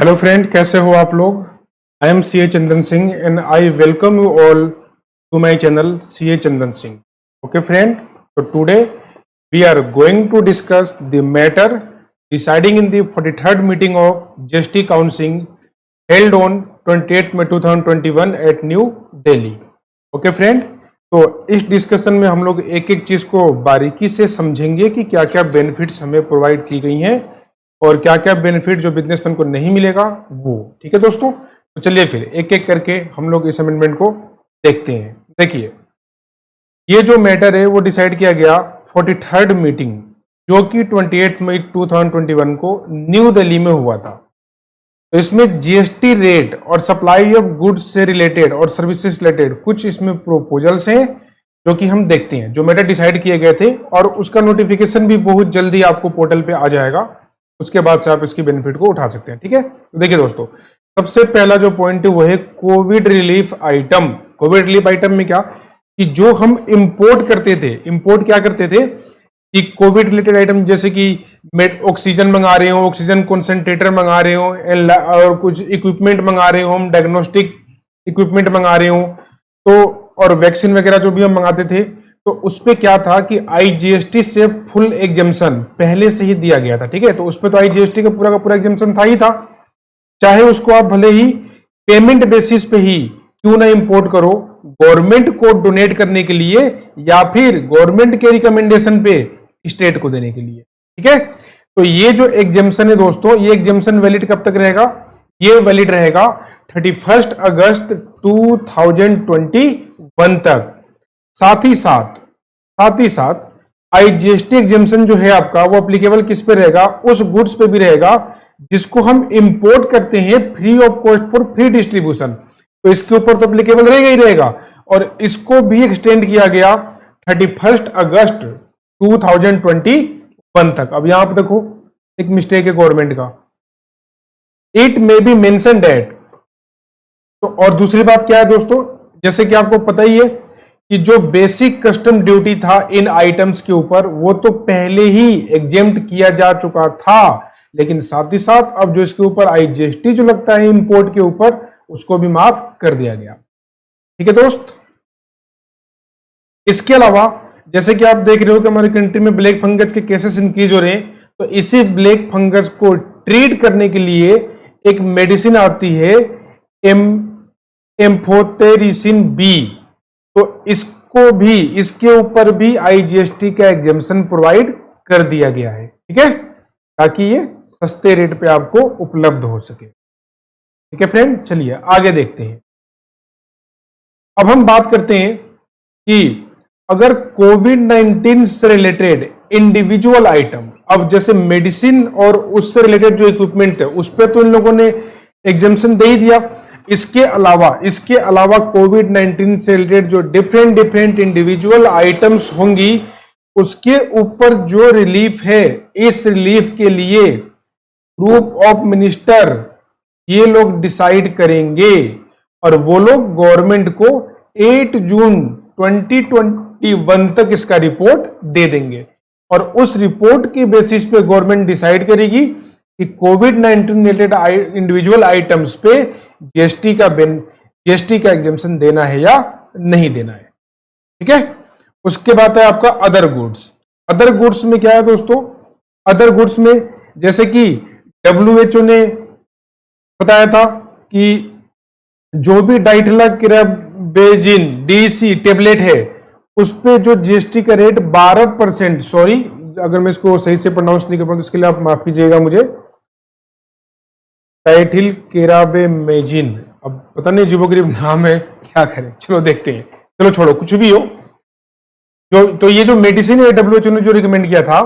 Hello friend, कैसे हो आप लोग। I am C A Chandan Singh and I welcome you all to my channel C A Chandan Singh. Okay friend, तो today we are going to discuss the matter deciding in the 43rd meeting of GST council held on 28 May 2021 at New Delhi. Okay friend, तो इस discussion में हम लोग एक एक चीज को बारीकी से समझेंगे कि क्या क्या बेनिफिट्स हमें प्रोवाइड की गई हैं और क्या क्या बेनिफिट जो बिजनेसमैन को नहीं मिलेगा वो। ठीक है दोस्तों, तो चलिए फिर एक एक करके हम लोग इस अमेंडमेंट को देखते हैं। देखिए, ये जो मैटर है वो डिसाइड किया गया 43rd मीटिंग जो कि 28 मई 2021 को न्यू दिल्ली में हुआ था। तो इसमें जीएसटी रेट और सप्लाई ऑफ गुड्स से रिलेटेड और सर्विसेज रिलेटेड कुछ इसमें प्रोपोजल्स हैं जो कि हम देखते हैं, जो मैटर डिसाइड किए गए थे, और उसका नोटिफिकेशन भी बहुत जल्दी आपको पोर्टल पे आ जाएगा। उसके बाद से आप इसकी बेनिफिट को उठा सकते हैं। ठीक है, तो देखिए दोस्तों, सबसे पहला जो पॉइंट है वो है Covid relief item. Covid relief item में क्या कि जो हम इंपोर्ट करते थे, इंपोर्ट क्या करते थे कि कोविड रिलेटेड आइटम जैसे कि ऑक्सीजन मंगा रहे हो, ऑक्सीजन कॉन्सेंट्रेटर मंगा रहे हो, और कुछ इक्विपमेंट मंगा रहे हो, हम डायग्नोस्टिक इक्विपमेंट मंगा रहे हो, तो और वैक्सीन वगैरह जो भी हम मंगाते थे, तो उस पे क्या था कि आईजीएसटी से फुल एग्जेम्पशन पहले से ही दिया गया था। ठीक है, तो उस पे तो आईजीएसटी का पूरा एग्जेम्पशन था ही था, चाहे उसको आप भले ही पेमेंट बेसिस पे ही क्यों ना इंपोर्ट करो, गवर्नमेंट को डोनेट करने के लिए या फिर गवर्नमेंट के रिकमेंडेशन पे स्टेट को देने के लिए। ठीक है, तो ये जो एग्जेम्पशन है दोस्तों, ये एग्जेम्पशन वैलिड कब तक रहेगा? ये वैलिड रहेगा 31 अगस्त 2021 तक। साथ ही साथ आईजीएसटी एग्जेम्पशन जो है आपका वो एप्लीकेबल किस पे रहेगा? उस गुड्स पे भी रहेगा जिसको हम इंपोर्ट करते हैं free of cost for free distribution, तो इसके ऊपर तो एप्लीकेबल रहेगा ही रहेगा। और इसको भी एक्सटेंड किया गया 31 अगस्त 2021 तक। अब यहां पर देखो एक मिस्टेक है गवर्नमेंट का, it may be mention that. तो और दूसरी बात क्या है दोस्तों, जैसे कि आपको पता ही है कि जो बेसिक कस्टम ड्यूटी था इन आइटम्स के ऊपर वो तो पहले ही एग्जेम्प्ट किया जा चुका था, लेकिन साथ ही साथ अब जो इसके ऊपर आईजीएसटी जो लगता है इंपोर्ट के ऊपर, उसको भी माफ कर दिया गया। ठीक है दोस्त, इसके अलावा जैसे कि आप देख रहे हो कि हमारी कंट्री में ब्लैक फंगस के केसेस इंक्रीज हो रहे हैं, तो इसी ब्लैक फंगस को ट्रीट करने के लिए एक मेडिसिन आती है एम्फोटेरिसिन बी, तो इसको भी, इसके ऊपर भी आईजीएसटी का एग्जेम्पशन प्रोवाइड कर दिया गया है। ठीक है, ताकि ये सस्ते रेट पे आपको उपलब्ध हो सके। ठीक है फ्रेंड, चलिए आगे देखते हैं। अब हम बात करते हैं कि अगर कोविड-19 से रिलेटेड इंडिविजुअल आइटम, अब जैसे मेडिसिन और उससे रिलेटेड जो इक्विपमेंट है उस पर तो इन लोगों ने एग्जेम्पशन दे ही दिया। इसके अलावा कोविड-19 से रिलेटेड जो डिफरेंट इंडिविजुअल आइटम्स होंगी उसके ऊपर जो रिलीफ है, इस रिलीफ के लिए ग्रुप ऑफ मिनिस्टर ये लोग डिसाइड करेंगे और वो लोग गवर्नमेंट को 8 जून 2021 तक इसका रिपोर्ट दे देंगे, और उस रिपोर्ट के बेसिस पे गवर्नमेंट डिसाइड करेगी कि कोविड-19 रिलेटेड इंडिविजुअल आइटम्स पे जीएसटी का एग्जेम्पशन देना है या नहीं देना है। ठीक है, उसके बाद है आपका अदर गुड्स। अदर गुड्स में क्या है दोस्तों? अदर गुड्स में जैसे कि WHO ने बताया था कि जो भी डाइथैलाकिराबेजिन डीसी टेबलेट है उस पे जो जीएसटी का रेट 12%, सॉरी अगर मैं इसको सही से प्रोनाउंस नहीं कर पाऊँ तो इसके लिए आप माफ कीजिएगा मुझे, डाइथैलाकिराबेजिन, अब पता नहीं अजीबोगरीब नाम है, क्या करें, चलो देखते हैं, चलो छोड़ो कुछ भी हो। तो ये जो मेडिसिन है WHO ने जो रिकमेंड किया था,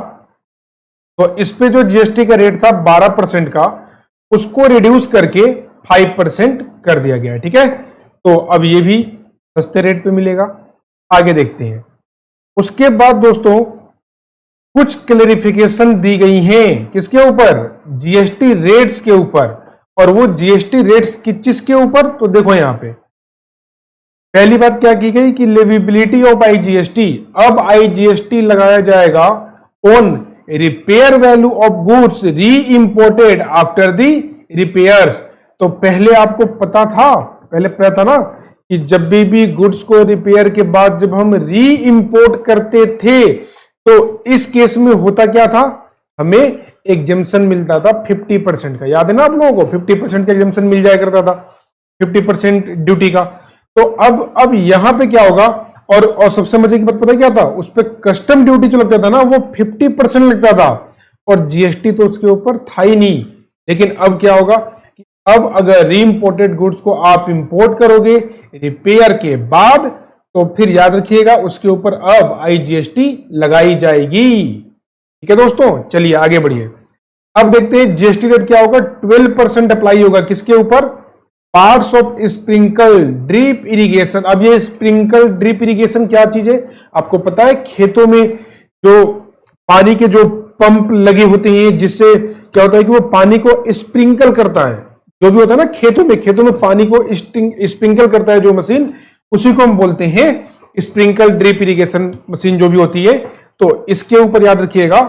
तो इस पे जो जीएसटी का रेट था 12% का, उसको रिड्यूस करके 5% कर दिया गया है। ठीक है, तो अब ये भी सस्ते रेट पे मिलेगा। आगे देखते हैं। उसके बाद दोस्तों कुछ क्लेरिफिकेशन दी गई हैं किसके ऊपर? जीएसटी रेट्स के ऊपर। और वो जीएसटी रेट्स किसके ऊपर? तो देखो यहां पे पहली बात क्या की गई कि लेविबिलिटी ऑफ आईजीएसटी, अब आईजीएसटी लगाया जाएगा on repair value of goods री इंपोर्टेड आफ्टर द रिपेयर्स। तो पहले आपको पता था ना कि जब भी गुड्स को रिपेयर के बाद जब हम री इंपोर्ट करते थे तो इस केस में होता क्या था, हमें एग्जेम्पशन मिलता था 50% का। याद है ना आप लोगों को, 50% का एग्जेम्पशन मिल जाया करता था, 50% ड्यूटी का। तो अब यहां पे क्या होगा, और सबसे मजे की बात पता है क्या था, उस पर कस्टम ड्यूटी जो लगता था ना वो 50% लगता था, और जीएसटी तो उसके ऊपर था ही नहीं। लेकिन अब क्या होगा कि अब अगर री इंपोर्टेड गुड्स को आप इंपोर्ट करोगे रिपेयर के बाद, तो फिर याद रखिएगा उसके ऊपर अब आईजीएसटी लगाई जाएगी। ठीक है दोस्तों, चलिए आगे बढ़िए। अब देखते हैं जीएसटी रेट क्या होगा। 12% अप्लाई होगा किसके ऊपर, parts of sprinkle drip irrigation. अब ये स्प्रिंकल ड्रिप इरिगेशन क्या चीज है, आपको पता है, खेतों में जो पानी के जो पंप लगे होते हैं, जिससे क्या होता है कि वो पानी को स्प्रिंकल करता है। जो भी होता है ना खेतों में पानी को स्प्रिंकल करता है जो मशीन, उसी को हम बोलते हैं स्प्रिंकल ड्रिप इरिगेशन मशीन जो भी होती है। तो इसके ऊपर याद रखिएगा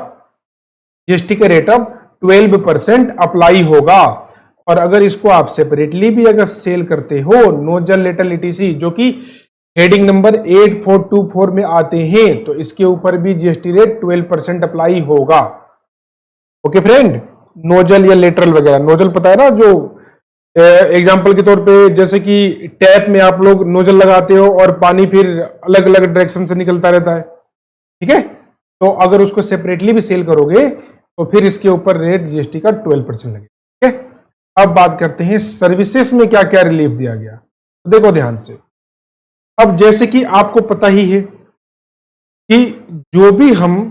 जीएसटी का रेट अब 12% अप्लाई होगा। और अगर इसको आप सेपरेटली भी अगर सेल करते हो, नोजल लेटल ईटीसी जो कि हेडिंग नंबर 8424 में आते हैं, तो इसके ऊपर भी जीएसटी रेट 12% अप्लाई होगा। ओके फ्रेंड, नोजल या लेटरल वगैरह, नोजल पता है ना, जो एग्जाम्पल के तौर पे जैसे कि टैप में आप लोग नोजल लगाते हो और पानी फिर अलग अलग डायरेक्शन से निकलता रहता है। ठीक है, तो अगर उसको सेपरेटली भी सेल करोगे तो फिर इसके ऊपर रेट जीएसटी का 12% लगेगा। ठीक है, अब बात करते हैं सर्विसेज में क्या क्या रिलीफ दिया गया। तो देखो ध्यान से, अब जैसे कि आपको पता ही है कि जो भी हम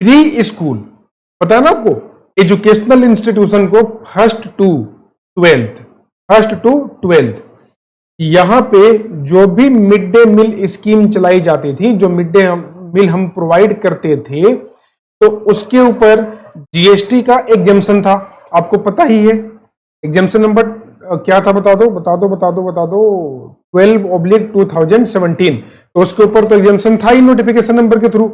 प्री स्कूल, पता है ना आपको, एजुकेशनल इंस्टीट्यूशन को फर्स्ट टू ट्वेल्थ यहां पे जो भी मिड डे मील स्कीम चलाई जाती थी, जो मिड डे मील हम प्रोवाइड करते थे, तो उसके ऊपर जीएसटी का एग्जेम्पशन था। आपको पता ही है एग्जेम्पशन नंबर क्या था, बता दो 12/2017। तो उसके ऊपर तो एग्जेम्पशन था ही नोटिफिकेशन नंबर के थ्रू।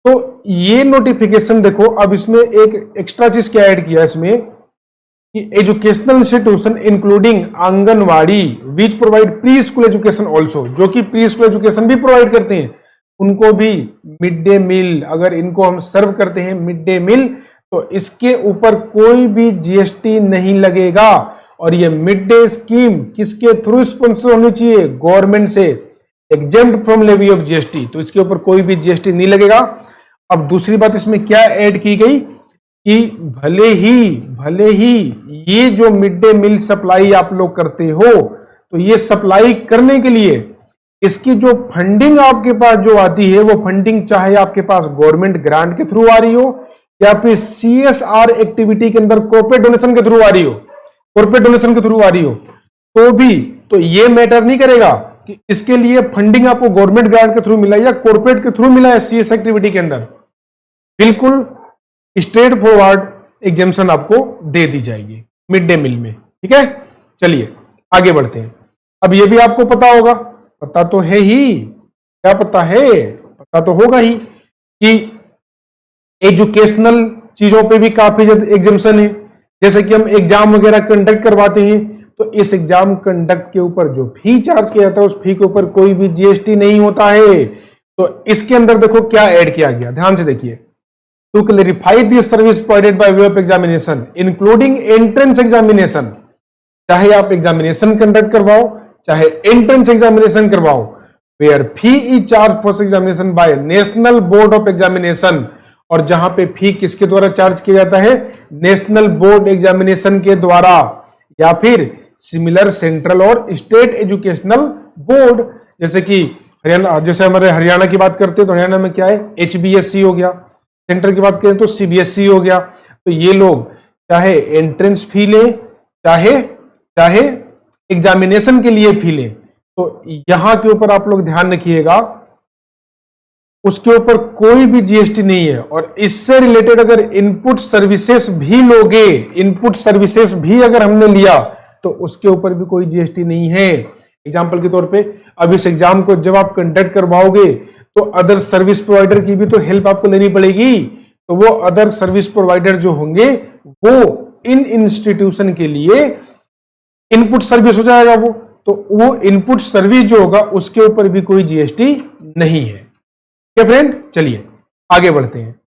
तो ये नोटिफिकेशन देखो, अब इसमें एक एक्स्ट्रा चीज क्या ऐड किया इसमें कि educational institution including anganwadi which provide pre school education also, जो कि प्री स्कूल एजुकेशन भी प्रोवाइड करते हैं, उनको भी मिड डे मील, अगर इनको हम सर्व करते हैं मिड डे मील, तो इसके ऊपर कोई भी जीएसटी नहीं लगेगा। और ये मिड डे स्कीम किसके थ्रू स्पॉन्सर होनी चाहिए, गवर्नमेंट से, exempt from levy of GST, तो इसके ऊपर कोई भी जीएसटी नहीं लगेगा। अब दूसरी बात इसमें क्या ऐड की गई कि भले ही ये जो मिड डे मील सप्लाई आप लोग करते हो, तो ये सप्लाई करने के लिए इसकी जो फंडिंग आपके पास जो आती है, वो फंडिंग चाहे आपके पास गवर्नमेंट ग्रांट के थ्रू आ रही हो या फिर सीएसआर एक्टिविटी के अंदर कॉर्पोरेट डोनेशन के थ्रू आ रही हो, तो भी तो ये मैटर नहीं करेगा कि इसके लिए फंडिंग आपको गवर्नमेंट ग्रांट के थ्रू मिला या कॉर्पोरेट के थ्रू मिला है सीएस एक्टिविटी के अंदर, बिल्कुल स्ट्रेट फॉरवर्ड एग्जेम्पशन आपको दे दी जाएगी मिड डे मील में। ठीक है, चलिए आगे बढ़ते हैं। अब ये भी आपको पता होगा, पता तो है ही, क्या पता है, पता तो होगा ही कि एजुकेशनल चीजों पे भी काफी ज्यादा एग्जेम्पशन है। जैसे कि हम एग्जाम वगैरह कंडक्ट करवाते हैं, तो इस एग्जाम कंडक्ट के ऊपर जो फी चार्ज किया जाता है, उस फी के ऊपर कोई भी जीएसटी नहीं होता है। तो इसके अंदर देखो क्या ऐड किया गया, ध्यान से देखिए। To clarify this service provided by way of examination including entrance examination, चाहे आप एग्जामिनेशन कंडक्ट करवाओ चाहे एंट्रेंस एग्जामिनेशन करवाओ, where fee is charge for examination by national board of examination, और जहां पे फी किसके द्वारा चार्ज किया जाता है, नेशनल बोर्ड एग्जामिनेशन के द्वारा या फिर सिमिलर सेंट्रल और स्टेट एजुकेशनल बोर्ड। जैसे कि हरियाणा, जैसे हमारे हरियाणा की बात करते हैं तो हरियाणा में क्या है, एचबीएससी हो गया, सेंटर की बात करें तो सीबीएसई हो गया। तो ये लोग चाहे एंट्रेंस फी ले चाहे एग्जामिनेशन के लिए फी ले, तो यहां के ऊपर आप लोग ध्यान रखिएगा, उसके ऊपर कोई भी जीएसटी नहीं है। और इससे रिलेटेड अगर इनपुट सर्विसेज भी लोगे, इनपुट सर्विसेज भी अगर हमने लिया, तो उसके ऊपर भी कोई जीएसटी नहीं है। एग्जाम्पल के तौर पे, अब इस एग्जाम को जब आप कंडक्ट करवाओगे तो अदर सर्विस प्रोवाइडर की भी तो हेल्प आपको लेनी पड़ेगी। तो वो अदर सर्विस प्रोवाइडर जो होंगे वो इन इंस्टीट्यूशन के लिए इनपुट सर्विस हो जाएगा वो, तो वो इनपुट सर्विस जो होगा उसके ऊपर भी कोई जीएसटी नहीं है। क्या फ्रेंड, चलिए आगे बढ़ते हैं।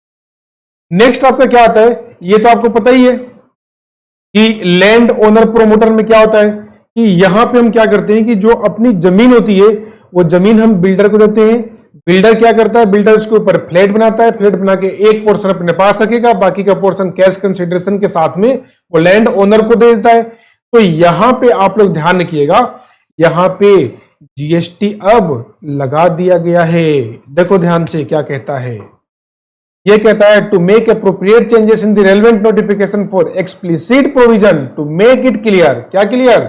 नेक्स्ट आपका क्या आता है, ये तो आपको पता ही है कि लैंड ओनर प्रोमोटर में क्या होता है कि यहां पे हम क्या करते हैं कि जो अपनी जमीन होती है वो जमीन हम बिल्डर को देते हैं। बिल्डर क्या करता है, बिल्डर उसके ऊपर फ्लैट बनाता है, फ्लैट बना के एक पोर्शन अपने पास रखेगा, बाकी का पोर्शन कैश कंसिडरेशन के साथ में वो लैंड ओनर को दे देता है। तो यहां पे आप लोग ध्यान रखिएगा, यहां पे जीएसटी अब लगा दिया गया है। देखो ध्यान से क्या कहता है, ये कहता है to make appropriate changes in the relevant notification for explicit provision to make it clear. क्या clear,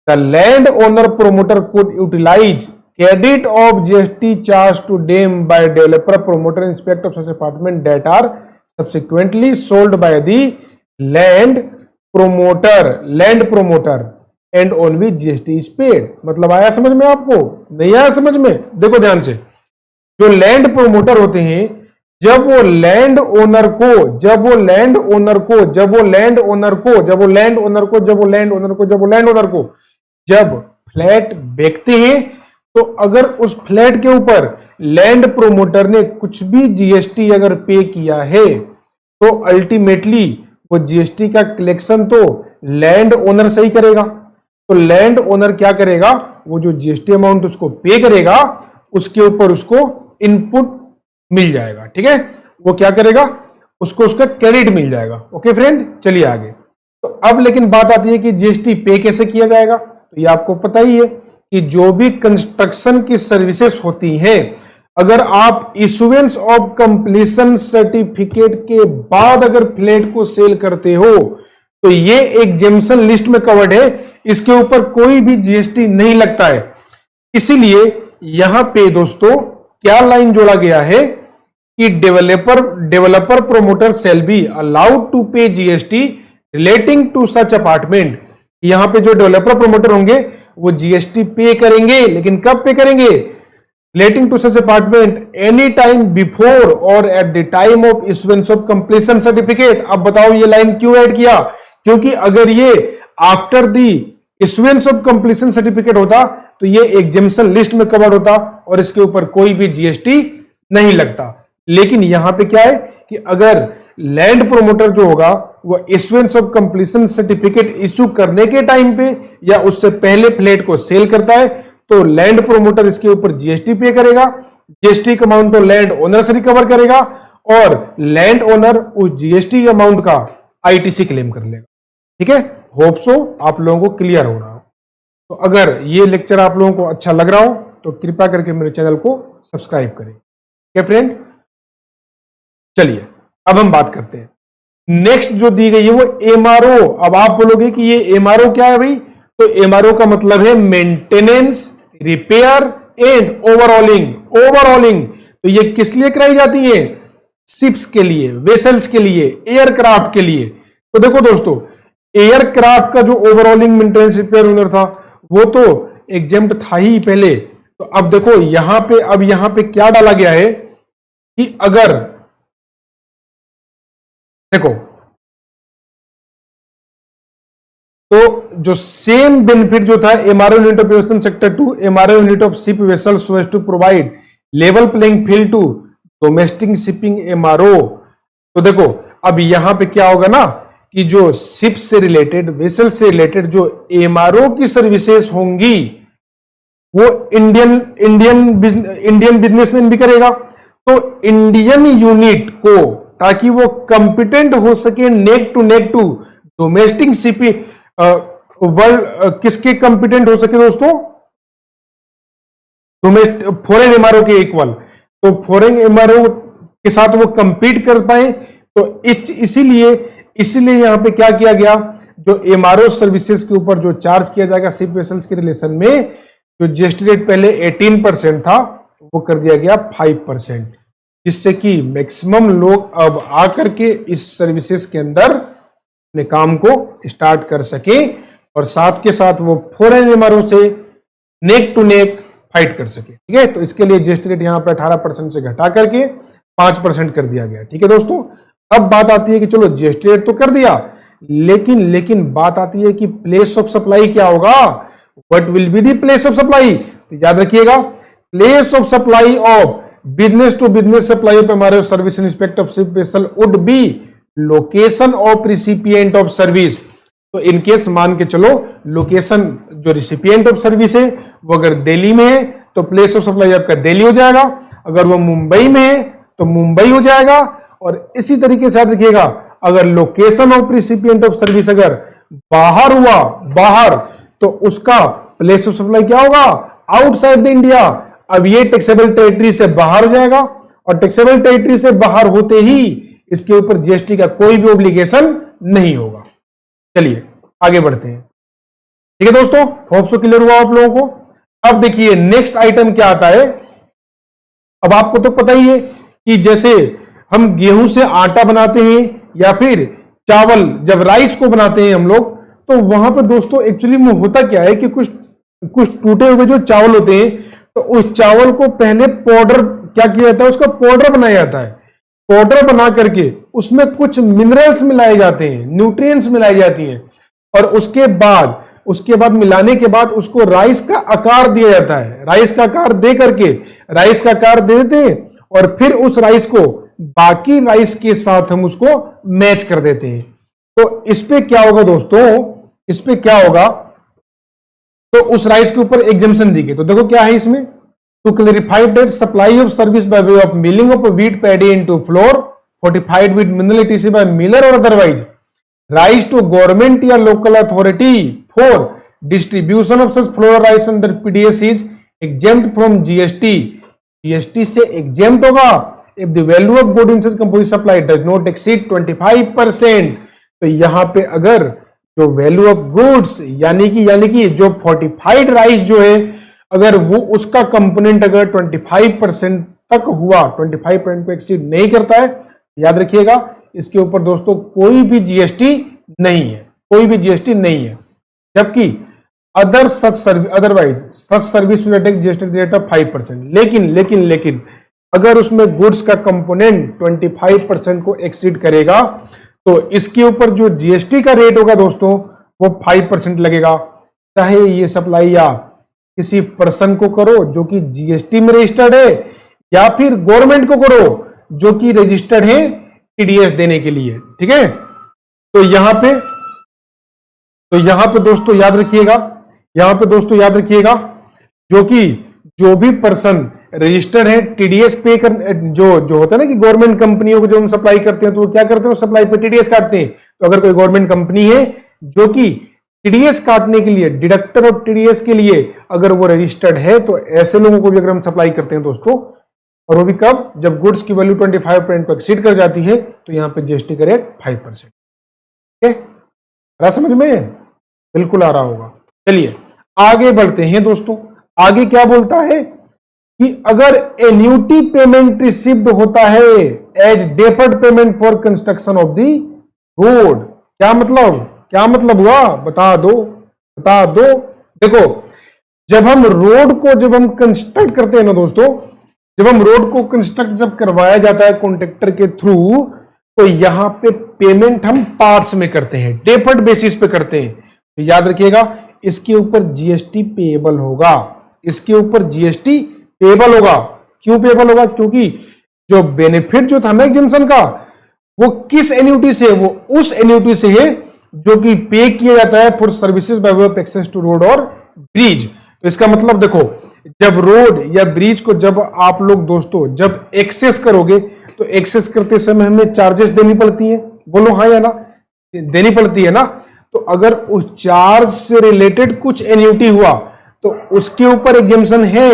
the land owner promoter could utilise credit of GST charged to them by developer, promoter, inspector of such apartment that are subsequently sold by the land promoter and on which GST is paid। मतलब आया समझ में आपको, नहीं आया समझ में? देखो ध्यान से, जो लैंड प्रोमोटर होते हैं जब वो लैंड ओनर को जब फ्लैट बेचते हैं तो अगर उस फ्लैट के ऊपर लैंड प्रोमोटर ने कुछ भी जीएसटी अगर पे किया है तो अल्टीमेटली वो जीएसटी का कलेक्शन तो लैंड ओनर से ही करेगा। तो लैंड ओनर क्या करेगा, वो जो जीएसटी अमाउंट उसको पे करेगा उसके ऊपर उसको इनपुट मिल जाएगा। ठीक है, वो क्या करेगा, उसको उसका क्रेडिट मिल जाएगा। ओके फ्रेंड, चलिए आगे। तो अब लेकिन बात आती है कि जीएसटी पे कैसे किया जाएगा। तो ये आपको पता ही है कि जो भी कंस्ट्रक्शन की सर्विसेज होती हैं, अगर आप इशुएंस ऑफ कंप्लीशन सर्टिफिकेट के बाद अगर फ्लैट को सेल करते हो तो ये एग्जेम्पशन लिस्ट में कवर्ड है, इसके ऊपर कोई भी जीएसटी नहीं लगता है। इसीलिए यहां पे दोस्तों क्या लाइन जोड़ा गया है कि developer promoter shall be allowed to pay GST relating to such apartment. यहां पे जो डेवलपर प्रोमोटर होंगे वो जीएसटी पे करेंगे, लेकिन कब पे करेंगे, relating to such apartment any time before or at the time of issuance of completion certificate. अब बताओ ये लाइन क्यों ऐड किया, क्योंकि अगर ये after the issuance of completion certificate होता तो ये एग्जेम्पशन लिस्ट में कवर होता और इसके ऊपर कोई भी जीएसटी नहीं लगता। लेकिन यहां पे क्या है कि अगर लैंड प्रोमोटर जो होगा वो issuance of completion certificate issue करने के टाइम पे या उससे पहले फ्लैट को सेल करता है तो लैंड प्रोमोटर इसके ऊपर जीएसटी पे करेगा। जीएसटी का अमाउंट तो लैंड ओनर से रिकवर करेगा और लैंड ओनर उस जीएसटी अमाउंट का आईटीसी क्लेम कर लेगा। ठीक है, होप सो आप लोगों को क्लियर हो रहा हो। तो अगर ये लेक्चर आप लोगों को अच्छा लग रहा हो तो कृपया करके मेरे चैनल को सब्सक्राइब करें। क्या फ्रेंड, चलिए अब हम बात करते हैं। नेक्स्ट जो दी गई है वो एमआरओ। अब आप बोलोगे कि ये एमआरओ क्या है भाई, तो एमआरओ का मतलब है मेंटेनेंस, रिपेयर एंड ओवरऑलिंग। तो ये किस लिए कराई जाती है, शिप्स के लिए, वेसल्स के लिए, एयरक्राफ्ट के लिए। तो देखो दोस्तों, एयरक्राफ्ट का जो ओवरऑलिंग मेंटेनेंस रिपेयर ओनर था वो तो एग्जेम्प्ट था ही पहले। तो अब देखो यहां पे क्या डाला गया है कि अगर देखो तो जो सेम बेनिफिट जो था MRO unit of aviation sector 2, MRO unit of ship vessel so as to provide level playing field to domestic shipping MRO. तो देखो अब यहां पे क्या होगा ना कि जो शिप से रिलेटेड, वेसल से रिलेटेड जो एमआरओ की सर्विसेज होंगी वो इंडियन बिजनेसमैन भी करेगा। तो इंडियन यूनिट को, ताकि वो कंपिटेंट हो सके नेक टू डोमेस्टिक शिपिंग वर्ल्ड, किसके कंपिटेंट हो सके दोस्तों, फॉरेन एमआरओ के इक्वल। तो फॉरेन एमआरओ के साथ वो कंपीट कर पाए। तो इसीलिए यहां पे क्या किया गया, जो एमआरओ सर्विसेज के ऊपर जो चार्ज किया जाएगा शिप वेसल्स के रिलेशन में, जो जीएसटी रेट पहले 18% था वो कर दिया गया 5%, जिससे कि मैक्सिमम लोग अब आकर के इस सर्विसेज के अंदर अपने काम को स्टार्ट कर सके और साथ के साथ वो फॉरेन एमआरओ से नेक टू नेक फाइट कर सके। ठीक है, तो इसके लिए जीएसटी रेट यहां पर 18% से घटा करके 5% कर दिया गया। ठीक है दोस्तों, अब बात आती है कि चलो जीएसटी रेट तो कर दिया, लेकिन लेकिन बात आती है कि प्लेस ऑफ सप्लाई क्या होगा, what will be the place of supply. तो याद रखिएगा, place of supply of business to business supply of MRO service in respect of vessel would be location of recipient of service. तो in case मान के चलो location जो recipient of service है वो अगर दिल्ली में है तो प्लेस ऑफ सप्लाई आपका दिल्ली हो जाएगा, अगर वो मुंबई में है तो मुंबई हो जाएगा। और इसी तरीके से याद रखिएगा, अगर location of recipient of service अगर बाहर हुआ, बाहर, तो उसका प्लेस ऑफ सप्लाई क्या होगा, आउटसाइड द इंडिया। अब ये टैक्सेबल टेरिटरी से बाहर हो जाएगा और टैक्सेबल टेरिटरी से बाहर होते ही इसके ऊपर जीएसटी का कोई भी ऑब्लिगेशन नहीं होगा। चलिए आगे बढ़ते हैं। ठीक है दोस्तों, होप सो क्लियर हुआ आप लोगों को। अब देखिए नेक्स्ट आइटम क्या आता है। अब आपको तो पता ही है कि जैसे हम गेहूं से आटा बनाते हैं या फिर चावल जब राइस को बनाते हैं हम लोग, तो वहां पर दोस्तों एक्चुअली में होता क्या है कि कुछ टूटे हुए जो चावल होते हैं, तो उस चावल को पहले पाउडर क्या किया जाता है, उसका पाउडर बनाया जाता है। पाउडर बना करके उसमें कुछ मिनरल्स मिलाए जाते हैं, न्यूट्रिएंट्स मिलाई जाती हैं, और उसके बाद मिलाने के बाद उसको राइस का आकार दिया जाता है। राइस का आकार दे करके राइस का आकार दे देते हैं और फिर उस राइस को बाकी राइस के साथ हम उसको मैच कर देते हैं। तो इस पे क्या होगा दोस्तों, इस पे क्या होगा, तो उस राइस के ऊपर एग्जम्पशन दी गई। तो देखो क्या है इसमें, to clarify that supply of service by way of milling of wheat paddy into flour fortified with mineral etc by miller और अदरवाइज राइस टू गवर्नमेंट या local authority for distribution of such flour rice under PDS is exempt from GST. GST से exempt होगा if the value of good in such composite supply does not exceed 25%। तो यहां पे अगर जो value of goods यानी कि जो फोर्टिफाइड राइस जो है, अगर वो उसका कंपोनेंट अगर 25% तक हुआ, 25% को एक्सीड नहीं करता है, याद रखिएगा इसके ऊपर दोस्तों कोई भी जीएसटी नहीं है, कोई भी जीएसटी नहीं है। जबकि otherwise such service GST rate of 5%। लेकिन अगर उसमें गुड्स का कंपोनेंट 25% को एक्सीड करेगा तो इसके ऊपर जो जीएसटी का रेट होगा दोस्तों वो 5% लगेगा। चाहे ये सप्लाई आप किसी पर्सन को करो जो कि जीएसटी में रजिस्टर्ड है, या फिर गवर्नमेंट को करो जो कि रजिस्टर्ड है टीडीएस देने के लिए। ठीक है, तो यहां पे दोस्तों याद रखिएगा, जो भी पर्सन रजिस्टर्ड है टीडीएस पे कर, जो होता है ना कि गवर्नमेंट कंपनियों को जो हम सप्लाई करते हैं तो वो क्या करते हैं, सप्लाई पे टीडीएस काटते हैं। तो अगर कोई गवर्नमेंट कंपनी है जो कि टीडीएस काटने के लिए, डिडक्टर ऑफ टीडीएस के लिए अगर वो रजिस्टर्ड है, तो ऐसे लोगों को भी अगर हम सप्लाई करते हैं दोस्तों, और वो भी कब, जब गुड्स की वैल्यू 25% को एक्सीड कर जाती है, तो यहां पे जीएसटी का रेट 5%। ठीक है, समझ में बिल्कुल आ रहा होगा। चलिए आगे बढ़ते हैं दोस्तों। आगे क्या बोलता है कि अगर एन्यूटी पेमेंट रिसीव्ड होता है as deferred payment for construction of the road, क्या मतलब हुआ, बता दो। देखो जब हम कंस्ट्रक्ट करते हैं ना दोस्तों, जब हम रोड को कंस्ट्रक्ट जब करवाया जाता है कॉन्ट्रैक्टर के थ्रू, तो यहां पे पेमेंट हम पार्ट्स में करते हैं, डेफर्ड बेसिस पे करते हैं। तो याद रखिएगा इसके ऊपर जीएसटी पेएबल होगा, क्यों पेएबल होगा, क्योंकि जो बेनिफिट जो था ना एग्जम्पशन का, वो किस एन्युटी से, वो उस एन्युटी से है जो कि पे किया जाता है for services by way of access to road और ब्रिज। तो इसका मतलब देखो, जब रोड या ब्रिज को जब आप लोग दोस्तों जब एक्सेस करोगे, तो एक्सेस करते समय हमें चार्जेस देनी पड़ती है, बोलो हाँ या ना, देनी पड़ती है ना। तो अगर उस चार्ज से रिलेटेड कुछ एन्युटी हुआ तो उसके ऊपर एग्जम्पशन है,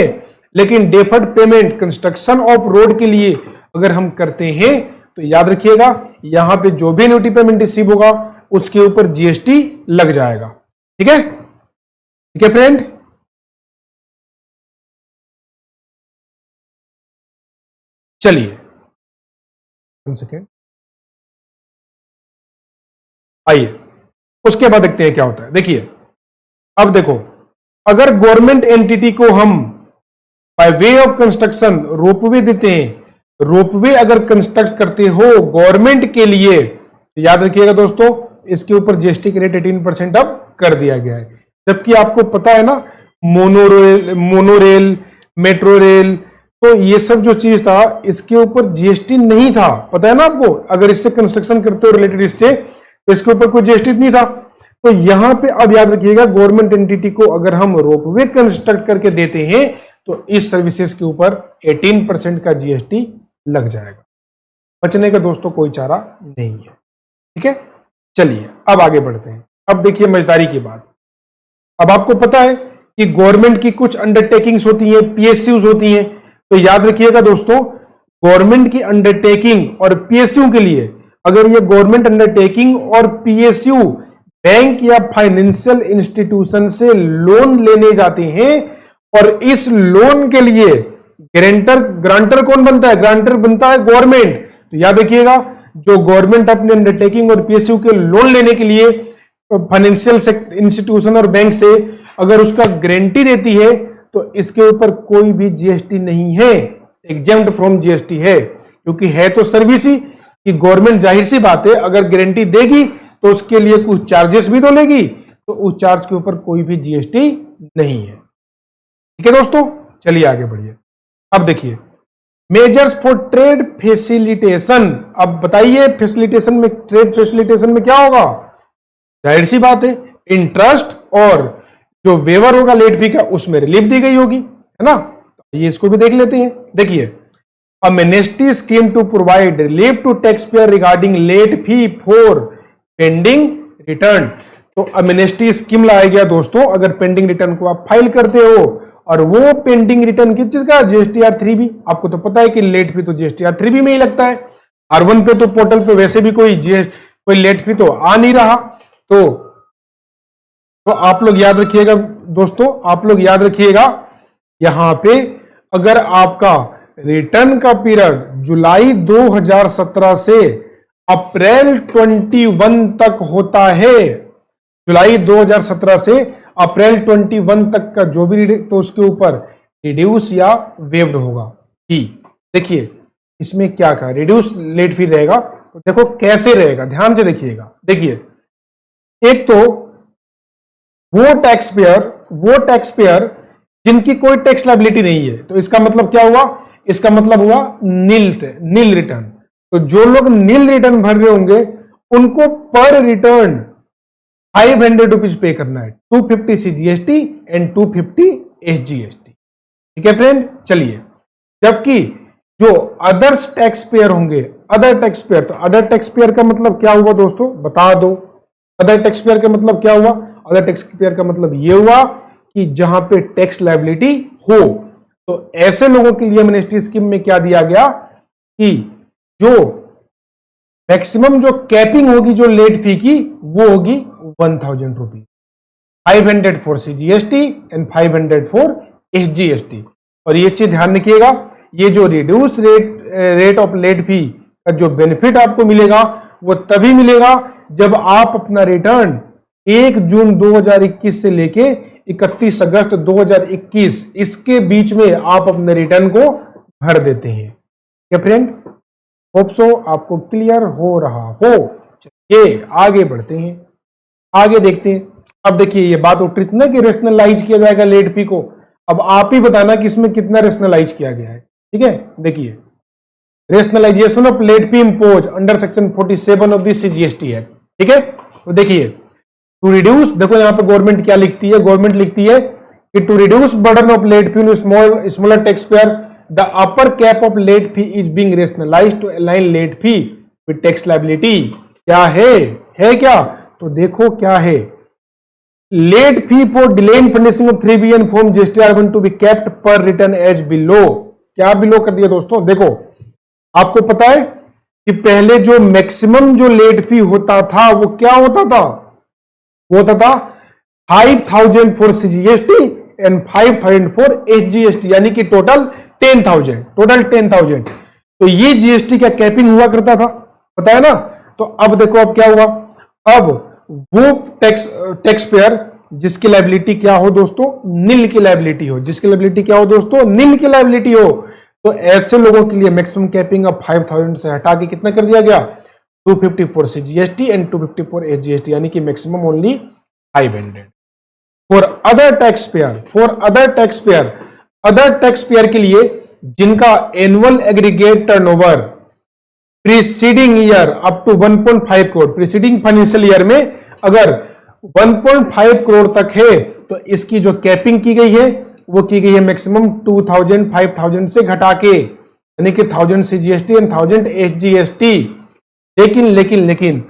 लेकिन deferred payment construction of road के लिए अगर हम करते हैं तो याद रखिएगा यहां पे जो भी एन्युटी पेमेंट रिसीव होगा उसके ऊपर जीएसटी लग जाएगा। ठीक है फ्रेंड। चलिए 1 सेकेंड, आइए उसके बाद देखते हैं क्या होता है। देखिए अब देखो, अगर गवर्नमेंट एंटिटी को हम bye way of construction ropeway देते हैं, रोपवे अगर कंस्ट्रक्ट करते हो गवर्नमेंट के लिए, तो याद रखिएगा दोस्तों इसके ऊपर जीएसटी का रेट 18% अब कर दिया गया है। जबकि आपको पता है ना, मोनोरेल, मेट्रो रेल, तो ये सब जो चीज था इसके ऊपर जीएसटी नहीं था, पता है ना आपको। अगर इससे कंस्ट्रक्शन करते हो रिलेटेड इससे, तो इसके ऊपर कोई जीएसटी नहीं था। तो यहां पे अब याद रखिएगा, गवर्नमेंट एंटिटी को अगर हम रोपवे कंस्ट्रक्ट करके देते हैं तो इस सर्विसेज के ऊपर 18% का जीएसटी लग जाएगा। बचने का दोस्तों कोई चारा नहीं है, ठीक है। चलिए अब आगे बढ़ते हैं। अब देखिए मजेदारी की बात। अब आपको पता है कि गवर्नमेंट की कुछ अंडरटेकिंग्स होती हैं, पीएसयूज होती हैं। तो याद रखिएगा दोस्तों, गवर्नमेंट की अंडरटेकिंग और पीएसयू के लिए, अगर ये गवर्नमेंट अंडरटेकिंग और पीएसयू बैंक या फाइनेंशियल इंस्टीट्यूशन से लोन लेने जाते हैं और इस लोन के लिए ग्रांटर कौन बनता है? ग्रांटर बनता है गवर्नमेंट। तो याद रखिएगा, जो गवर्नमेंट अपने अंडरटेकिंग और पीएसयू के लोन लेने के लिए फाइनेंशियल इंस्टीट्यूशन और बैंक से अगर उसका गारंटी देती है तो इसके ऊपर कोई भी जीएसटी नहीं है, एग्जेम्प्ट फ्रॉम जीएसटी है। क्योंकि है तो सर्विस ही कि गवर्नमेंट, जाहिर सी बात है, अगर गारंटी देगी तो उसके लिए कुछ चार्जेस भी तो लेगी, तो उस चार्ज के ऊपर कोई भी जीएसटी नहीं है, ठीक है दोस्तों। चलिए आगे बढ़िए। अब देखिए मेजर्स फॉर ट्रेड फैसिलिटेशन। अब बताइए फैसिलिटेशन में, ट्रेड फैसिलिटेशन में क्या होगा? जाहिर सी बात है, इंटरेस्ट और जो वेवर होगा लेट फी का, उसमें रिलीफ दी गई होगी, है ना। तो ये इसको भी देख लेते हैं। देखिए, amnesty scheme to provide relief to tax payer regarding late fee for pending return. तो अमेनेस्टी स्कीम लाया गया दोस्तों, अगर पेंडिंग रिटर्न को आप फाइल करते हो, और वो पेंडिंग रिटर्न किस चीज का? GSTR 3B। आपको तो पता है कि लेट फी तो जीएसटीआर 3B में ही लगता है। R1 पे तो पोर्टल पे वैसे भी कोई लेट फी तो आ नहीं रहा। तो आप लोग याद रखिएगा दोस्तों, आप लोग याद रखिएगा, यहां पे अगर आपका रिटर्न का पीरियड जुलाई 2017 से अप्रैल 21 तक होता है, जुलाई 2017 से अप्रैल 21 तक का जो भी, तो उसके ऊपर रिड्यूस या वेव्ड होगा फी। देखिए इसमें क्या कहा, रिड्यूस लेट फी रहेगा। तो देखो कैसे रहेगा, ध्यान से देखिएगा। देखिए, एक तो वो टैक्स पेयर जिनकी कोई टैक्स लायबिलिटी नहीं है, तो इसका मतलब क्या हुआ? इसका मतलब हुआ नील रिटर्न। तो जो लोग नील रिटर्न भर रहे होंगे उनको पर रिटर्न 500 रुपीज पे करना है, 250 सीजीएसटी एंड 250 एसजीएसटी, ठीक है फ्रेंड। चलिए, जबकि जो अदर्स टैक्स पेयर होंगे, अदर टैक्स पेयर, तो अदर टैक्स पेयर का मतलब क्या हुआ दोस्तों, बता दो। अदर टैक्स पेयर का मतलब क्या हुआ? अदर टैक्स पेयर का मतलब यह हुआ कि जहां पे टैक्स लायबिलिटी हो। तो ऐसे लोगों के लिए एमनेस्टी स्कीम में क्या दिया गया कि जो मैक्सिमम जो कैपिंग होगी जो लेट फी की, वो होगी 1000 rupees, 500 for CGST and 500 for SGST. और ये चीज ध्यान रखिएगा, ये जो reduce rate of late fee का जो बेनिफिट आपको मिलेगा वो तभी मिलेगा जब आप अपना रिटर्न 1 जून 2021 से लेके 31 अगस्त 2021 इसके बीच में आप अपने रिटर्न को भर देते हैं। क्या फ्रेंड, होप सो आपको क्लियर हो रहा हो। चलिए आगे बढ़ते हैं, आगे देखते हैं। अब देखिए ये बात उठ रही थी ना कि रेशनलाइज किया जाएगा लेट फी को। अब आप ही बताना कि इसमें कितना रेशनलाइज किया गया है, ठीक है। देखिए, rationalisation of late fee impose under section 47 of the CGST act, ठीक है। तो देखिए, टू रिड्यूस, देखो यहां पे गवर्नमेंट क्या लिखती है, गवर्नमेंट लिखती है कि to reduce burden of late fee in smaller tax payer the upper cap of late fee is being rationalised to align late fee with tax liability. क्या है क्या? तो देखो क्या है, late fee for delay in furnishing of 3B and form GSTR 1 to be kept per return as below. क्या below कर दिया दोस्तों? देखो आपको पता है कि पहले जो मैक्सिमम जो लेट फी होता था वो क्या होता था? वो होता था 5000 for CGST and 5000 for SGST, यानी कि टोटल 10,000। तो ये जीएसटी का कैपिंग हुआ करता था, पता है ना। तो अब देखो अब क्या हुआ, अब वो टैक्स पेयर जिसकी लायबिलिटी क्या हो दोस्तों, नील की लायबिलिटी हो, जिसकी लायबिलिटी क्या हो दोस्तों, नील की लायबिलिटी हो, तो ऐसे लोगों के लिए मैक्सिमम कैपिंग अब 5000 से हटा के कितना कर दिया गया, 254 CGST एंड 254 SGST, यानी कि maximum only 500। For other tax payer के लिए जिनका annual aggregate turnover preceding year up to 1.5 crore, preceding financial year में अगर 1.5 करोड़ तक है तो इसकी जो कैपिंग की गई है वो की गई है मैक्सिमम 2000 5000 से घटा के, यानी कि 1000 CGST एंड 1000 SGST। लेकिन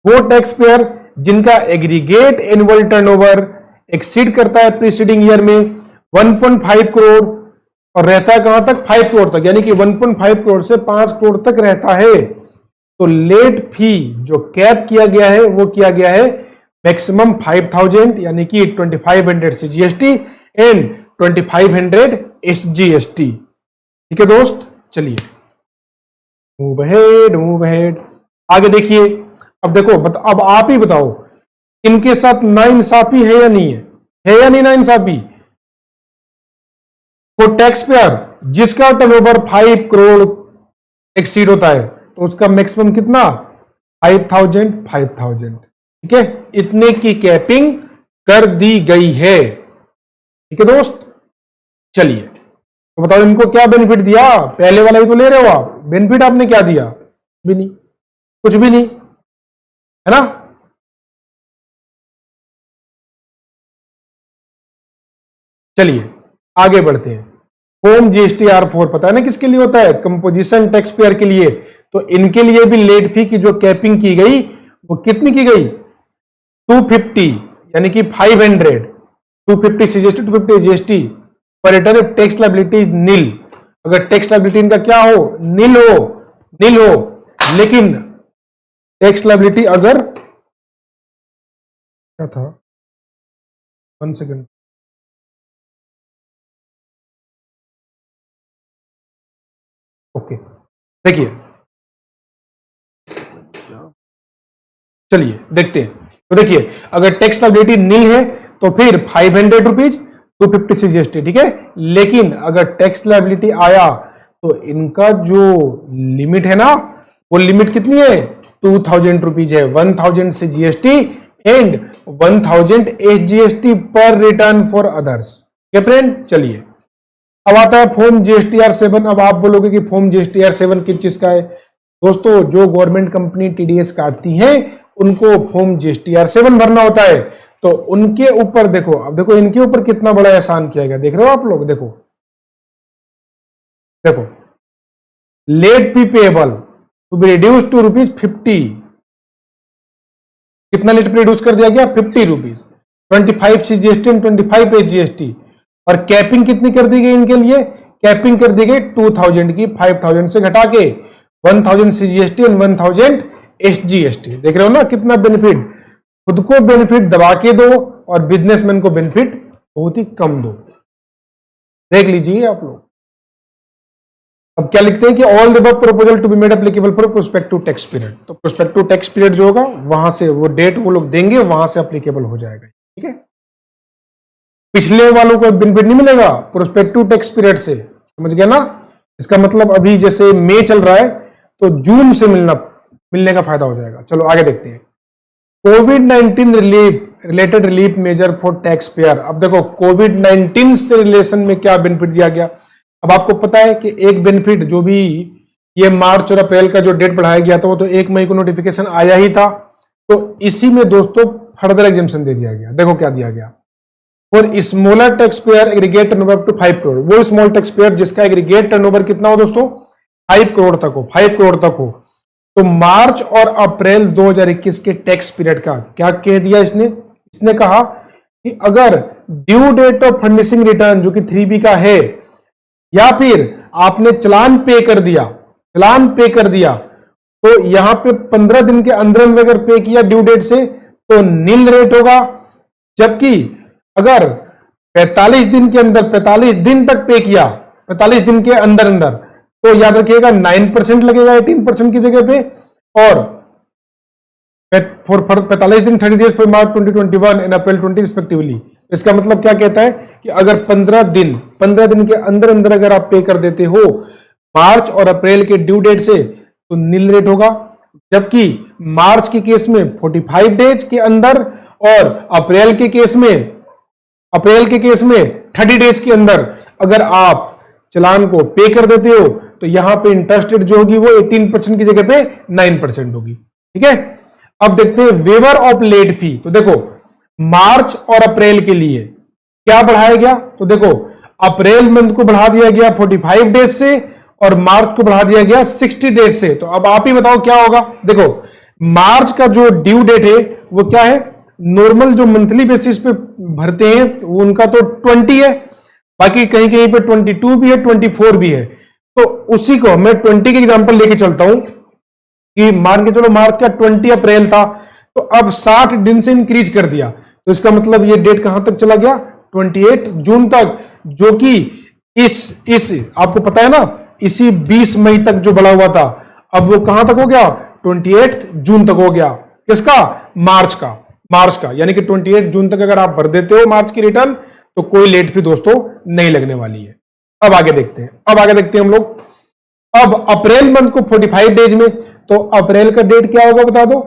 वो टैक्स पेयर जिनका एग्रीगेट एनुअल टर्नओवर एक्सीड करता है प्रीसीडिंग ईयर में 1.5 करोड़ और रहता है कहां तक, 5 करोड़ तक, यानी कि 1.5 करोड़ से 5 करोड़ तक रहता है, तो लेट फी जो कैप किया गया है वो किया गया है मैक्सिमम 5000, यानी कि 2500 CGST एंड 2500 SGST। ठीक है दोस्त, चलिए मूव अहेड। आगे देखिए, अब देखो अब आप ही बताओ इनके साथ नाइंसाफी है या नहीं है या नहीं नाइंसाफी। तो टैक्स पेयर जिसका टर्नओवर 5 करोड़ एक्सीड होता है तो उसका मैक्सिमम कितना, 5000। ठीक है, इतने की कैपिंग कर दी गई है। ठीक है दोस्त, चलिए तो बताओ इनको क्या बेनिफिट दिया, पहले वाला ही तो ले रहे हो आप, बेनिफिट आपने क्या दिया, कुछ भी नहीं, है ना। चलिए आगे बढ़ते हैं। होम GST R4 पता है ना किसके लिए होता है, कंपोजिशन टैक्स पेयर के लिए। तो इनके लिए भी लेट फी की जो कैपिंग की गई वो कितनी की गई, 250, यानी कि 500, 250 CGST 250 GST पर रिटर्न इफ टैक्स लायबिलिटी नील। अगर टैक्स लायबिलिटी इनका क्या हो, नील हो, लेकिन टैक्स लायबिलिटी अगर क्या था, 1 सेकेंड, ओके देखिए, चलिए देखते हैं। तो देखिए अगर टैक्स लायबिलिटी नील है तो फिर 500 रुपीज 250 CGST, ठीक है। लेकिन अगर टैक्स लायबिलिटी आया तो इनका जो लिमिट है ना वो लिमिट कितनी है, 2000 रुपीज है, 1000 CGST एंड 1000 SGST पर रिटर्न फॉर अदर्स। ठीक है फ्रेंड, चलिए अब आता है फॉर्म GSTR7। अब आप बोलोगे कि फॉर्म GSTR7 किस चीज का है, दोस्तों जो गवर्नमेंट कंपनी TDS काटती हैं उनको फॉर्म GSTR7 भरना होता है। तो उनके ऊपर देखो, अब देखो इनके ऊपर कितना बड़ा एहसान किया गया, देख रहे हो आप लोग, देखो late fee payable to be reduce to ₹50। कितना लेट फी रिड्यूस कर दिया गया, 50 रुपीज, 25 CGST एंड 25 SGST। और कैपिंग कितनी कर दी गई इनके लिए, कैपिंग कर दी गई 2000 की, 5000 से घटा के 1000 CGST एंड 1000 SGST। देख रहे हो ना कितना बेनिफिट, खुद को बेनिफिट दबा के दो और बिजनेसमैन को बेनिफिट बहुत ही कम दो। देख लीजिए आप लोग। अब क्या लिखते हैं कि all the above proposal to be made applicable for prospective tax period. तो प्रोस्पेक्टिव टैक्स पीरियड जो होगा वहां से वो डेट वो लोग देंगे, वहां से एप्लीकेबल हो जाएगा। ठीक है, पिछले वालों को बेनिफिट नहीं मिलेगा प्रोस्पेक्टिव टैक्स पीरियड से, समझ गया ना। इसका मतलब अभी जैसे मई चल रहा है तो जून से मिलने का फायदा हो जाएगा। चलो आगे देखते हैं। कोविड-19 related relief measure for tax payer. अब देखो कोविड-19 से रिलेशन में क्या बेनिफिट दिया गया। अब आपको पता है कि एक बेनिफिट जो भी ये मार्च और अप्रैल का जो डेट बढ़ाया गया था वो तो 1 मई को नोटिफिकेशन आया ही था। तो इसी में दोस्तों फर्दर एग्जेम्पशन दे दिया गया। देखो क्या दिया गया, for smaller tax payer aggregate turnover up to 5 crore. वो स्मॉल टैक्स पेयर जिसका एग्रीगेट टर्नओवर कितना हो दोस्तों, 5 करोड़ तक हो, 5 करोड़ तक हो। तो मार्च और अप्रैल 2021 के टैक्स पीरियड का क्या कह दिया इसने कहा कि अगर due date of furnishing return जो कि 3B का है या फिर आपने चालान पे कर दिया तो यहां पे 15 दिन के अंदर अगर पे किया ड्यू डेट से तो नील रेट होगा। जबकि अगर 45 दिन के अंदर 45 दिन तक पे किया, 45 दिन के अंदर तो याद रखिएगा 9% लगेगा 18% की जगह पे। और फॉर 45 दिन 30 days for March 2021 and April 20 respectively. इसका मतलब क्या कहता है कि अगर 15 दिन के अंदर अगर आप पे कर देते हो मार्च और अप्रैल के ड्यू डेट से तो नील रेट होगा। जबकि मार्च के केस में 45 डेज के अंदर और अप्रैल के केस में 30 डेज के अंदर अगर आप चालान को पे कर देते हो तो यहां पे इंटरेस्ट रेट जो होगी वो 18% की जगह पे 9% होगी। ठीक है, अब देखते हैं वेवर ऑफ लेट फी। तो देखो मार्च और अप्रैल के लिए क्या बढ़ाया गया, तो देखो अप्रैल मंथ को बढ़ा दिया गया 45 डेज से और मार्च को बढ़ा दिया गया 60 डेज से। तो अब आप ही बताओ क्या होगा। देखो मार्च का जो ड्यू डेट है वो क्या है, नॉर्मल जो मंथली बेसिस पे भरते हैं तो उनका तो 20 है, बाकी कहीं कहीं पे 22 भी है, 24 भी है। तो उसी को मैं 20 के एग्जांपल लेके चलता हूं कि मान के चलो मार्च का 20 अप्रैल था, तो अब 60 दिन से इंक्रीज कर दिया, तो इसका मतलब ये डेट कहां तक चला गया, 28 जून तक, जो कि इस आपको पता है ना इसी 20 मई तक जो बढ़ा हुआ था, अब वो कहां तक हो गया, 28 जून तक हो गया। किसका, मार्च का, यानी कि 28 जून तक अगर आप भर देते हो मार्च की रिटर्न तो कोई लेट फी दोस्तों नहीं लगने वाली है। अब आगे देखते हैं हम लोग। अब अप्रैल मंथ को 45 डेज में, तो अप्रैल का डेट क्या होगा बता दो,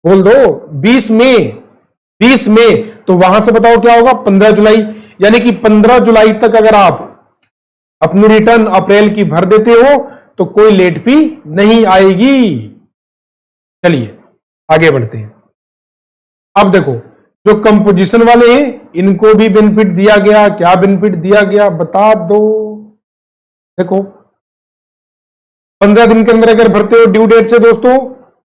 बोल दो, 20 मई, तो वहां से बताओ क्या होगा, 15 जुलाई, यानी कि 15 जुलाई तक अगर आप अपनी रिटर्न अप्रैल की भर देते हो तो कोई लेट फी नहीं आएगी। चलिए आगे बढ़ते हैं। अब देखो जो कंपोजिशन वाले हैं इनको भी बेनिफिट दिया गया, क्या बेनिफिट दिया गया बता दो। देखो 15 दिन के अंदर अगर भरते हो ड्यू डेट से दोस्तों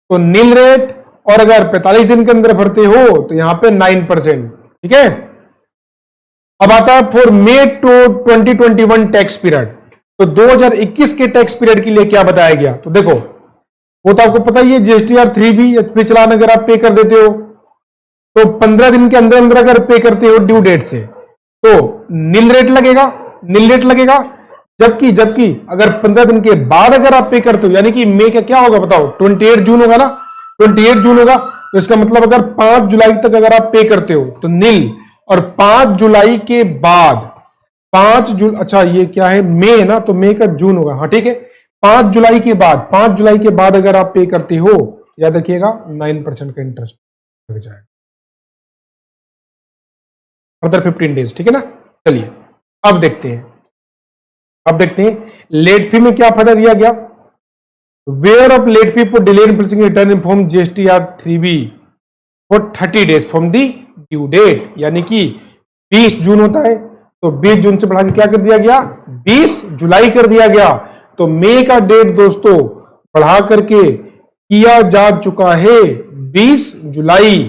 तो नील रेट, और अगर 45 दिन के अंदर भरते हो तो यहां पे 9%। ठीक है, अब आता है for May to 2021 tax period. तो 2021 के टैक्स पीरियड के लिए क्या बताया गया, तो देखो वो तो आपको पता ही है, जीएसटीआर 3B एचपी चालान अगर आप पे कर देते हो तो 15 दिन के अंदर अंदर अगर पे करते हो ड्यू डेट से तो नील रेट लगेगा। जबकि अगर 15 दिन के बाद अगर आप पे करते हो, यानी कि मई का क्या होगा बताओ, 28 जून होगा ना, 28 जून होगा, तो इसका मतलब अगर 5 जुलाई तक अगर आप पे करते हो तो नील, और 5 जुलाई के बाद अच्छा ये क्या है, मई है ना, तो मई का जून होगा, हाँ ठीक है, 5 जुलाई के बाद अगर आप पे करते हो याद रखिएगा 9% का इंटरेस्ट लग जाएगा फर्दर 15 डेज। ठीक है ना, चलिए अब देखते हैं लेट फी में क्या फायदा दिया गया। Waiver of late fee for delay in processing return in form GSTR 3B for 30 days from the due date, यानी कि 20 जून होता है तो 20 जून से बढ़ा के क्या कर दिया गया, 20 जुलाई कर दिया गया। तो मई का डेट दोस्तों बढ़ा करके किया जा चुका है 20 जुलाई।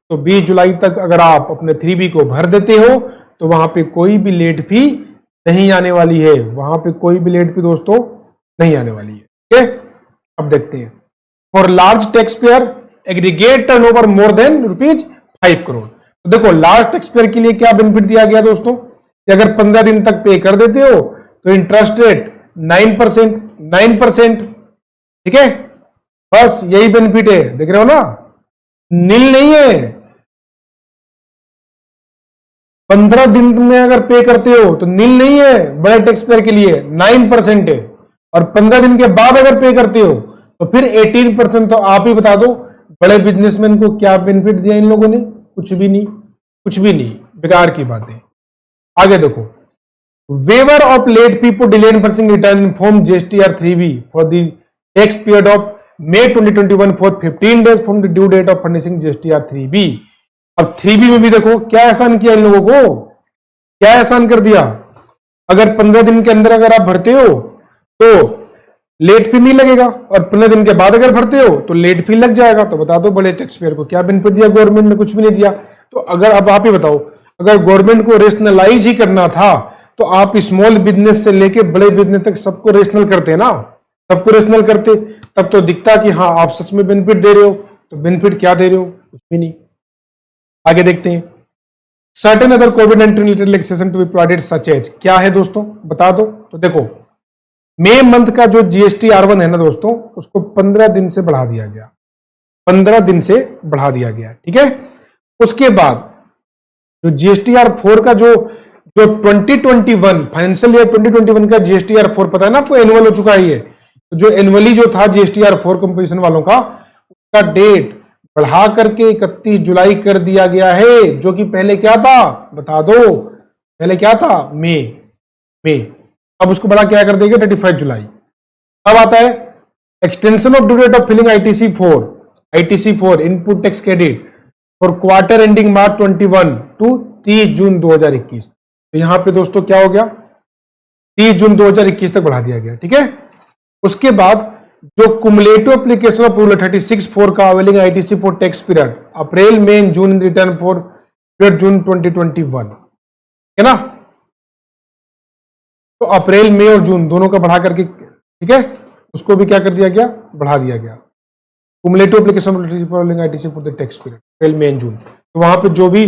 तो 20 जुलाई तक अगर आप अपने 3B को भर देते हो तो वहां पे कोई भी लेट फी नहीं आने वाली है, दोस्तों नहीं आने वाली है। ठीक है, अब देखते हैं for large tax payer aggregate turnover more than ₹5 crore. तो देखो लार्ज टैक्स पेयर के लिए क्या बेनिफिट दिया गया दोस्तों, कि अगर 15 दिन तक पे कर देते हो तो इंटरेस्ट रेट 9%। ठीक है, बस यही बेनिफिट है, देख रहे हो ना, नील नहीं है। 15 दिन में अगर पे करते हो तो नील नहीं है, बड़े टैक्स पेयर के लिए 9% है, और 15 दिन के बाद अगर पे करते हो तो फिर 18%। तो आप ही बता दो बड़े बिजनेसमैन को क्या बेनिफिट दिया इन लोगों ने, कुछ भी नहीं, बेकार की बातें। आगे देखो waiver of late fee for delay in processing return in form GSTR 3B for the tax period of May 2021 for 15 days from the due date of furnishing GSTR 3B। अब 3B में भी देखो क्या एहसान किया इन लोगों को, क्या एहसान कर दिया, अगर 15 दिन के अंदर अगर आप भरते हो तो लेट फी नहीं लगेगा, और 15 दिन के बाद अगर भरते हो तो लेट फी लग जाएगा। तो बता दो बड़े टैक्स पेयर को क्या बेनिफिट दिया गवर्नमेंट ने, कुछ भी नहीं दिया। तो अगर अब आप ही बताओ, अगर गवर्नमेंट को रेशनलाइज ही करना था तो आप स्मॉल बिजनेस से लेके बड़े बिजनेस तक सबको रेशनल करते ना, तब तो दिखता कि हाँ आप सच में बेनिफिट दे रहे हो। तो बेनिफिट क्या दे रहे हो, कुछ भी नहीं। आगे देखते हैं सर्टेन अदर कोविड-19 related relaxation to be provided such as, क्या है दोस्तों बता दो। तो देखो मई मंथ का जो GST-R1 है ना दोस्तों, उसको 15 दिन से बढ़ा दिया गया, ठीक है। उसके बाद जो GST-R4 का जो 2021 फाइनेंशियल ईयर 2021 का GST-R4 पता है ना आपको, एनुअल हो चुका है ये। तो जो एनुअली जो था GST-R4 कंपोजिशन वालों का, का डेट बढ़ा करके 31 जुलाई कर दिया गया है, जो कि पहले क्या था बता दो, पहले क्या था मई। अब उसको बढ़ा क्या कर देंगे 35 जुलाई। अब आता है extension of due date of filing ITC four input tax credit for quarter ending March 21 to 30 June 2021। तो यहां पे दोस्तों क्या हो गया, 30 जून 2021 तक बढ़ा दिया गया। ठीक है, उसके बाद जो कुमुलेटिव एप्लीकेशन ऑफ रूल 36(4) का availing ITC for tax period April May June in return for period June 2021 है ना। तो अप्रैल मई और जून दोनों का बढ़ा करके, ठीक है, उसको भी क्या कर दिया गया, बढ़ा दिया गया। Cumulative application ITC for the tax period April May June. तो वहां पे जो भी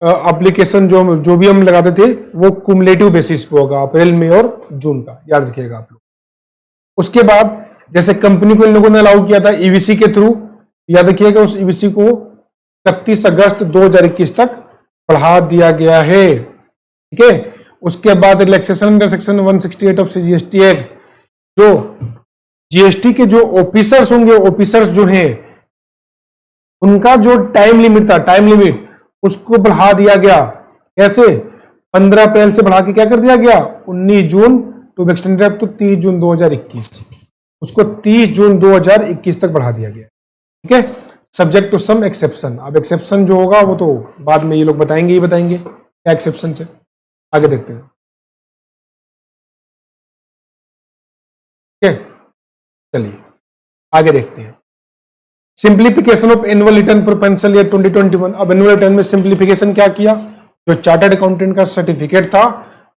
एप्लीकेशन जो भी हम लगाते थे वो कुमुलेटिव बेसिस पे होगा, अप्रैल मई और जून का, याद रखिएगा आप लोग। उसके बाद जैसे कंपनी को इन लोगों ने अलाउ किया था ईवीसी के थ्रू, याद रखिएगा उस ईवीसी को 31 अगस्त 2021 तक बढ़ा दिया गया है। ठीक है, उसके बाद relaxation under section 168 of GST act, जो जीएसटी के जो ऑफिसर्स होंगे, ऑफिसर्स जो हैं उनका जो टाइम लिमिट था, टाइम लिमिट उसको बढ़ा दिया गया। कैसे, 15 अप्रैल से बढ़ा के क्या कर दिया गया 19 जून to extended up to 30 June 2021, उसको 30 जून 2021 तक बढ़ा दिया गया। ठीक है, सब्जेक्ट टू सम एक्सेप्शन। अब एक्सेप्शन जो होगा वो तो बाद में ये लोग बताएंगे ही बताएंगे क्या एक्सेप्शन से, आगे देखते हैं। ठीक है, चलिए आगे देखते हैं। Simplification of annual return for financial year 2021। अब एनुअल रिटर्न में सिंप्लीफिकेशन क्या किया, जो चार्टर्ड अकाउंटेंट का सर्टिफिकेट था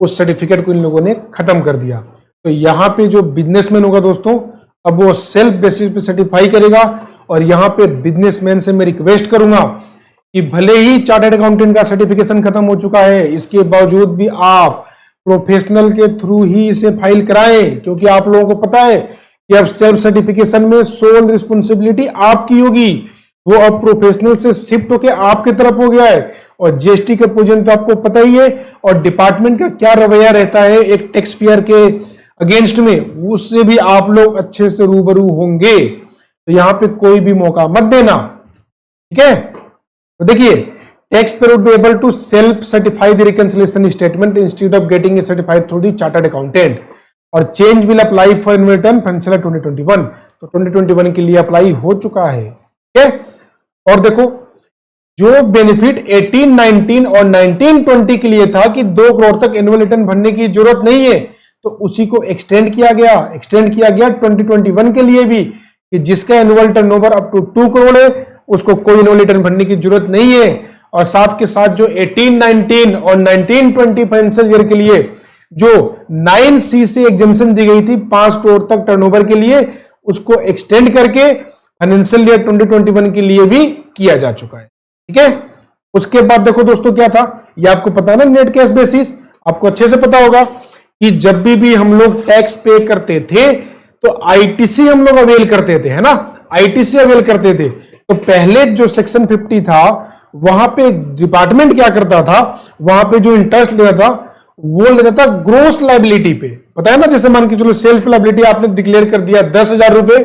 उस सर्टिफिकेट को इन लोगों ने खत्म कर दिया। तो यहां पे जो बिजनेसमैन होगा दोस्तों, अब वो सेल्फ बेसिस पे सर्टिफाई करेगा। और यहां पे बिजनेसमैन से मैं रिक्वेस्ट करूंगा कि भले ही चार्टर्ड अकाउंटेंट का सर्टिफिकेशन खत्म हो चुका है, इसके बावजूद भी आप प्रोफेशनल के थ्रू ही इसे फाइल कराएं, क्योंकि आप लोगों को पता है कि अब सेल्फ सर्टिफिकेशन में सोल रिस्पॉन्सिबिलिटी आपकी होगी, वो अब प्रोफेशनल से शिफ्ट होके आपके तरफ हो गया है। और जीएसटी के पोजीशन तो आपको पता ही है, और डिपार्टमेंट का क्या रवैया रहता है एक टैक्स पेयर के अगेंस्ट में, उससे भी आप लोग अच्छे से रूबरू होंगे। तो यहां पे कोई भी मौका मत देना। ठीक है, तो देखिए tax payer would be able to self certify the reconciliation statement instead of getting it certified through the chartered accountant, और change will apply for annual return financial 2021। तो 2021 के लिए अप्लाई हो चुका है। ठीक है, और देखो जो बेनिफिट 18, 19 और 19, 20 के लिए था कि 2 करोड़ तक एनुअल रिटर्न भरने की जरूरत नहीं है, तो उसी को एक्सटेंड किया गया 2021 के लिए भी, कि जिसका annual turnover up to 2 crore है उसको कोई एनुअल रिटर्न भरने की जरूरत नहीं है। और साथ के साथ जो 18, 19 और 19, 20 फाइनेंशियल ईयर के लिए जो 9C से एग्जेम्पशन दी गई थी 5 करोड़ तक टर्नओवर के लिए, उसको एक्सटेंड करके फाइनेंशियल ईयर 2021 के लिए भी किया जा चुका है। ठीक है, उसके बाद देखो दोस्तों क्या था, ये आपको पता है ना, नेट कैश बेसिस आपको अच्छे से पता होगा कि जब भी हम लोग टैक्स पे करते थे तो आईटीसी हम लोग अवेल करते थे, है ना, आईटीसी अवेल करते थे। तो पहले जो सेक्शन 50 था वहां पे डिपार्टमेंट क्या करता था, वहां पे जो इंटरेस्ट लेता था वो लेता था ग्रोस लाइबिलिटी पे, पता है ना। जैसे मान के चलो सेल्फ लाइबिलिटी आपने डिक्लेयर कर दिया 10,000 रुपए,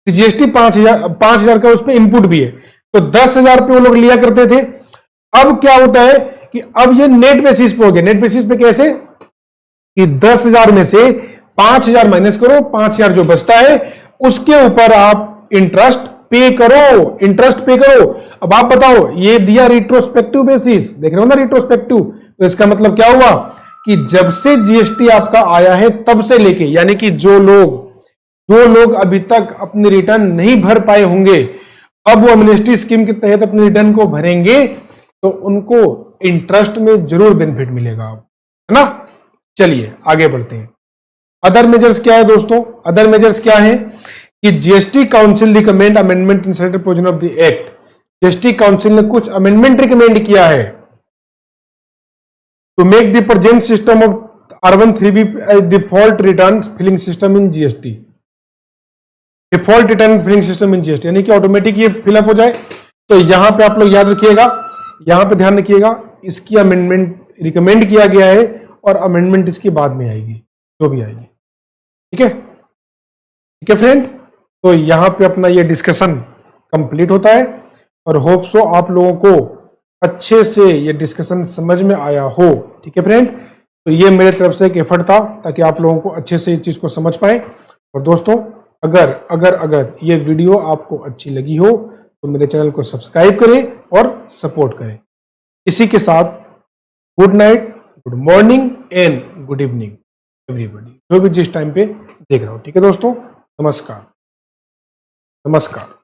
जीएसटी 5,000 का उस पर इनपुट भी है, तो 10,000 पे वो लोग लिया करते थे। अब क्या होता है कि अब ये नेट बेसिस पे हो गया। नेट बेसिस पे कैसे कि 10,000 में से 5,000 माइनस करो, 5,000 जो बचता है उसके ऊपर आप इंटरेस्ट पे करो, इंटरेस्ट पे करो। अब आप बताओ, ये दिया रिट्रोस्पेक्टिव बेसिस, देख रहे हो ना रिट्रोस्पेक्टिव, तो इसका मतलब क्या हुआ कि जब से जीएसटी आपका आया है तब से लेके, यानी कि जो लोग अभी तक अपनी रिटर्न नहीं भर पाए होंगे, अब वो एमनेस्टी स्कीम के तहत अपनी रिटर्न को भरेंगे तो उनको इंटरेस्ट में जरूर बेनिफिट मिलेगा, है ना। चलिए आगे बढ़ते हैं। अदर मेजर्स क्या है दोस्तों, अदर मेजर्स क्या है कि GST council recommend amendment in certain provision of the act. GST council ने कुछ अमेंडमेंट रिकमेंड किया है to make the present system of R1(3B) default return filing system in GST, default return filing system in GST, यानी कि automatic ये fill up हो जाए। तो यहां पे आप लोग याद रखिएगा, यहां पे ध्यान रखिएगा, इसकी अमेंडमेंट रिकमेंड किया गया है और अमेंडमेंट इसकी बाद में आएगी, जो भी आएगी। ठीक है, ठीक है फ्रेंड, तो यहां पे अपना ये डिस्कशन कंप्लीट होता है। और होप सो आप लोगों को अच्छे से ये डिस्कशन समझ में आया हो। ठीक है फ्रेंड, तो ये मेरे तरफ से एक एफर्ट था ताकि आप लोगों को अच्छे से इस चीज को समझ पाए। और दोस्तों, अगर अगर अगर ये वीडियो आपको अच्छी लगी हो तो मेरे चैनल को सब्सक्राइब करें और सपोर्ट करें। इसी के साथ good night, good morning and good evening everybody, जो भी जिस टाइम पे देख रहा हो। ठीक है दोस्तों, नमस्कार नमस्कार।